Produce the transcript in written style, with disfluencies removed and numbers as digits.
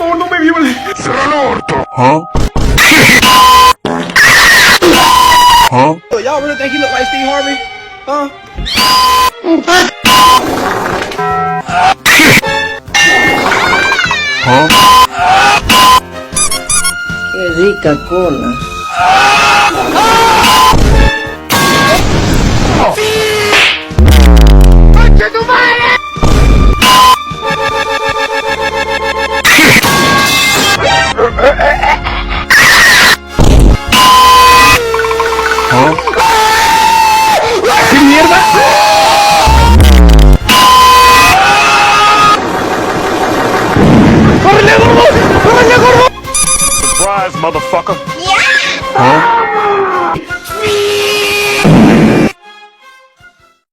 favor, no me viole. ¡Cierra el orto! ¿Ah? ¿Ah? Y'all really think he look like Steve Harvey? Huh? ¿Ah? Qué rica cola. ¡Concha tu madre! ¿Ah? ¿Qué mierda? ¡Córrele, gordo! ¡Córrele, gordo! Surprise, motherfucker. Yeah. ¿Ah?